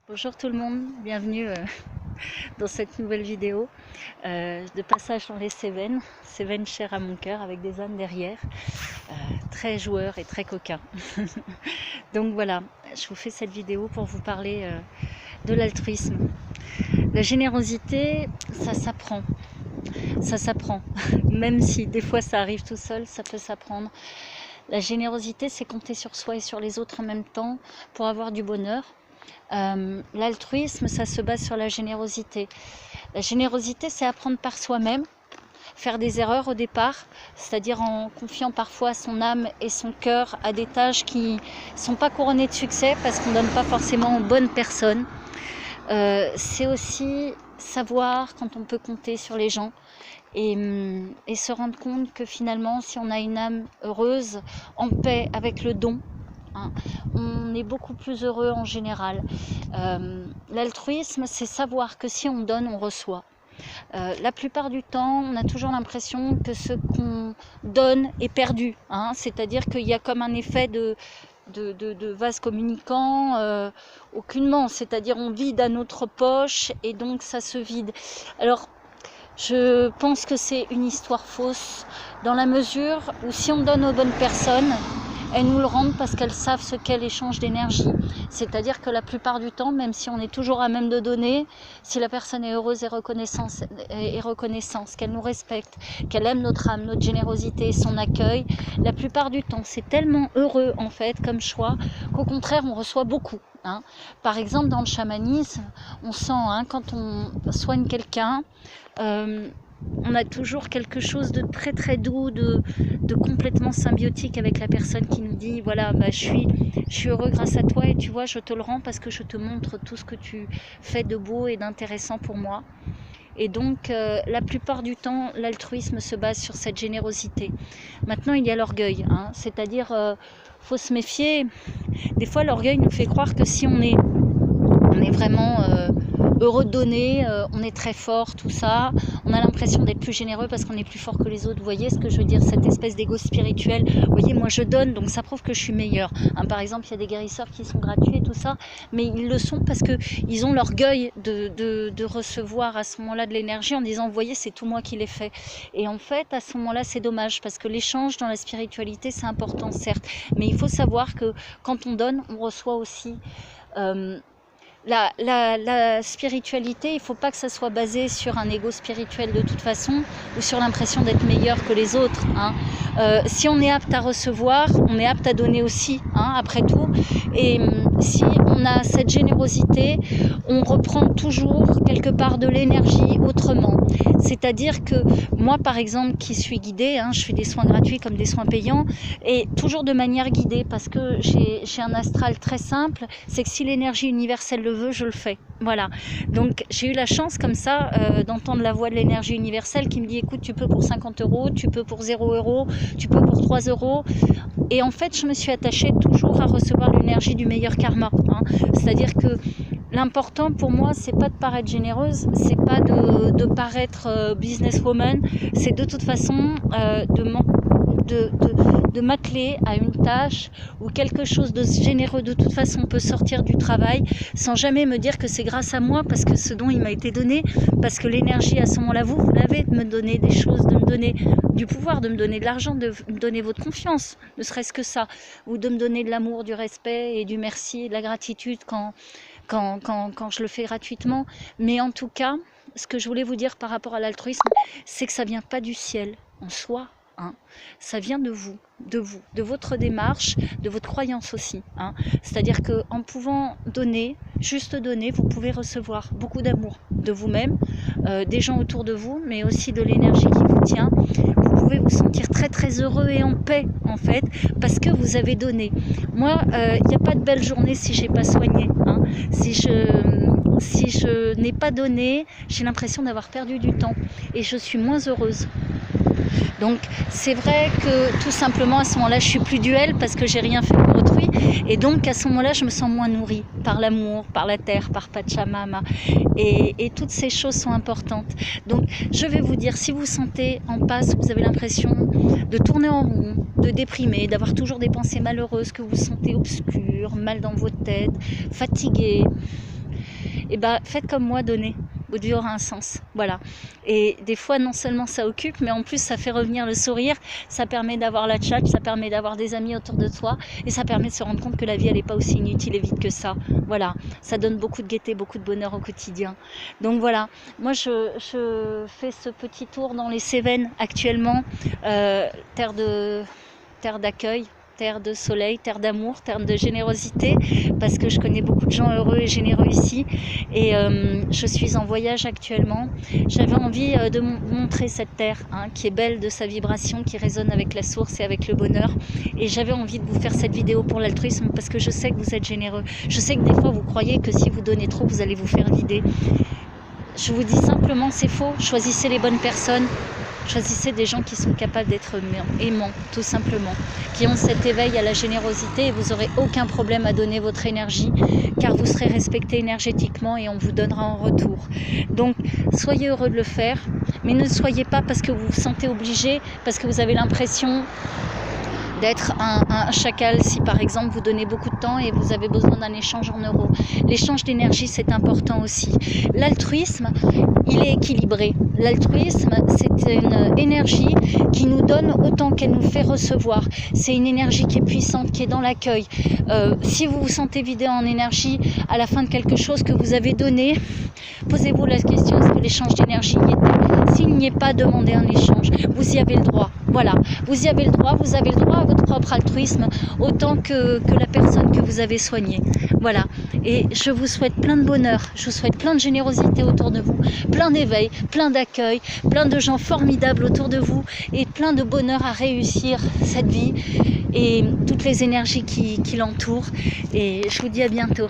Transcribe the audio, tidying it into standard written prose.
Bonjour tout le monde, bienvenue dans cette nouvelle vidéo de passage dans les Cévennes, Cévennes chères à mon cœur avec des ânes derrière, très joueurs et très coquins. Donc voilà, je vous fais cette vidéo pour vous parler de l'altruisme. La générosité, ça s'apprend, même si des fois ça arrive tout seul, ça peut s'apprendre. La générosité, c'est compter sur soi et sur les autres en même temps pour avoir du bonheur. L'altruisme, ça se base sur la générosité. La générosité, c'est apprendre par soi-même, faire des erreurs au départ, c'est-à-dire en confiant parfois son âme et son cœur à des tâches qui ne sont pas couronnées de succès parce qu'on ne donne pas forcément aux bonnes personnes. C'est aussi savoir quand on peut compter sur les gens et se rendre compte que finalement, si on a une âme heureuse, en paix avec le don, on est beaucoup plus heureux en général. L'altruisme, c'est savoir que si on donne, on reçoit. La plupart du temps, on a toujours l'impression que ce qu'on donne est perdu. C'est-à-dire qu'il y a comme un effet de vase communicant, aucunement. C'est-à-dire on vide à notre poche et donc ça se vide. Alors, je pense que c'est une histoire fausse, dans la mesure où si on donne aux bonnes personnes, elles nous le rendent parce qu'elles savent ce qu'est l'échange d'énergie. C'est-à-dire que la plupart du temps, même si on est toujours à même de donner, si la personne est heureuse et reconnaissance, qu'elle nous respecte, qu'elle aime notre âme, notre générosité, son accueil, la plupart du temps, c'est tellement heureux en fait comme choix qu'au contraire, on reçoit beaucoup. Par exemple, dans le chamanisme, on sent quand on soigne quelqu'un, on a toujours quelque chose de très très doux, de complètement symbiotique avec la personne qui nous dit voilà, je suis heureux grâce à toi et tu vois, je te le rends parce que je te montre tout ce que tu fais de beau et d'intéressant pour moi. Et donc, la plupart du temps, l'altruisme se base sur cette générosité. Maintenant, il y a l'orgueil, c'est-à-dire, faut se méfier. Des fois, l'orgueil nous fait croire que si on est vraiment heureux de donner, on est très fort, tout ça, on a l'impression d'être plus généreux parce qu'on est plus fort que les autres. Vous voyez ce que je veux dire, cette espèce d'ego spirituel. Vous voyez, moi je donne, donc ça prouve que je suis meilleur. Par exemple, il y a des guérisseurs qui sont gratuits et tout ça, mais ils le sont parce qu'ils ont l'orgueil de recevoir à ce moment-là de l'énergie en disant, vous voyez, c'est tout moi qui l'ai fait. Et en fait, à ce moment-là, c'est dommage parce que l'échange dans la spiritualité, c'est important, certes, mais il faut savoir que quand on donne, on reçoit aussi. La spiritualité, il ne faut pas que ça soit basé sur un ego spirituel de toute façon ou sur l'impression d'être meilleur que les autres. Si on est apte à recevoir, on est apte à donner aussi, après tout. Et si on a cette générosité, on reprend toujours quelque part de l'énergie autrement. C'est-à-dire que moi, par exemple, qui suis guidée, je fais des soins gratuits comme des soins payants, et toujours de manière guidée, parce que j'ai un astral très simple, c'est que si l'énergie universelle le veut, je le fais. Voilà. Donc j'ai eu la chance comme ça d'entendre la voix de l'énergie universelle qui me dit écoute, tu peux pour 50 €, tu peux pour 0 €, tu peux pour 3 €. Et en fait, je me suis attachée toujours à recevoir l'énergie du meilleur karma. C'est-à-dire que l'important pour moi, c'est pas de paraître généreuse, c'est pas de paraître businesswoman, c'est de toute façon de m'atteler à une tâche où quelque chose de généreux de toute façon peut sortir du travail sans jamais me dire que c'est grâce à moi parce que ce dont il m'a été donné, parce que l'énergie à ce moment-là, vous l'avez de me donner des choses, de me donner du pouvoir, de me donner de l'argent, de me donner votre confiance, ne serait-ce que ça, ou de me donner de l'amour, du respect et du merci et de la gratitude quand je le fais gratuitement. Mais en tout cas, ce que je voulais vous dire par rapport à l'altruisme, c'est que ça vient pas du ciel en soi. Ça vient de vous, de votre démarche, de votre croyance aussi. C'est-à-dire qu'en pouvant donner, juste donner, vous pouvez recevoir beaucoup d'amour de vous-même, des gens autour de vous, mais aussi de l'énergie qui vous tient. Vous pouvez vous sentir très très heureux et en paix en fait, parce que vous avez donné. Moi, il n'y a pas de belle journée si j'ai pas soigné. Si je n'ai pas donné, j'ai l'impression d'avoir perdu du temps et je suis moins heureuse. Donc c'est vrai que tout simplement à ce moment-là je suis plus duel parce que j'ai rien fait pour autrui et donc à ce moment-là je me sens moins nourrie par l'amour, par la terre, par Pachamama et toutes ces choses sont importantes. Donc je vais vous dire, si vous sentez en passe, vous avez l'impression de tourner en rond, de déprimer, d'avoir toujours des pensées malheureuses, que vous vous sentez obscures, mal dans votre tête, fatigué, et ben faites comme moi, donnez. Votre vie aura un sens, voilà. Et des fois, non seulement ça occupe, mais en plus ça fait revenir le sourire, ça permet d'avoir la tchatche, ça permet d'avoir des amis autour de soi, et ça permet de se rendre compte que la vie, elle n'est pas aussi inutile et vide que ça. Voilà, ça donne beaucoup de gaieté, beaucoup de bonheur au quotidien. Donc voilà, moi je fais ce petit tour dans les Cévennes actuellement, terre d'accueil, terre de soleil, terre d'amour, terre de générosité, parce que je connais beaucoup de gens heureux et généreux ici, et je suis en voyage actuellement. J'avais envie de montrer cette terre, hein, qui est belle de sa vibration, qui résonne avec la source et avec le bonheur, et j'avais envie de vous faire cette vidéo pour l'altruisme, parce que je sais que vous êtes généreux. Je sais que des fois vous croyez que si vous donnez trop, vous allez vous faire vider. Je vous dis simplement, c'est faux. Choisissez les bonnes personnes. Choisissez des gens qui sont capables d'être aimants, tout simplement, qui ont cet éveil à la générosité, et vous n'aurez aucun problème à donner votre énergie, car vous serez respecté énergétiquement et on vous donnera en retour. Donc, soyez heureux de le faire, mais ne soyez pas parce que vous vous sentez obligé, parce que vous avez l'impression d'être un chacal si par exemple vous donnez beaucoup de temps et vous avez besoin d'un échange en euros. L'échange d'énergie, c'est important aussi. L'altruisme, il est équilibré. L'altruisme, c'est une énergie qui nous donne autant qu'elle nous fait recevoir. C'est une énergie qui est puissante, qui est dans l'accueil. Si vous vous sentez vidé en énergie à la fin de quelque chose que vous avez donné, posez-vous la question, est-ce que l'échange d'énergie y était? S'il n'y est pas, demandez un échange. Vous y avez le droit. Voilà, vous y avez le droit, vous avez le droit à votre propre altruisme autant que la personne que vous avez soignée. Voilà, et je vous souhaite plein de bonheur, je vous souhaite plein de générosité autour de vous, plein d'éveil, plein d'accueil, plein de gens formidables autour de vous et plein de bonheur à réussir cette vie et toutes les énergies qui l'entourent. Et je vous dis à bientôt.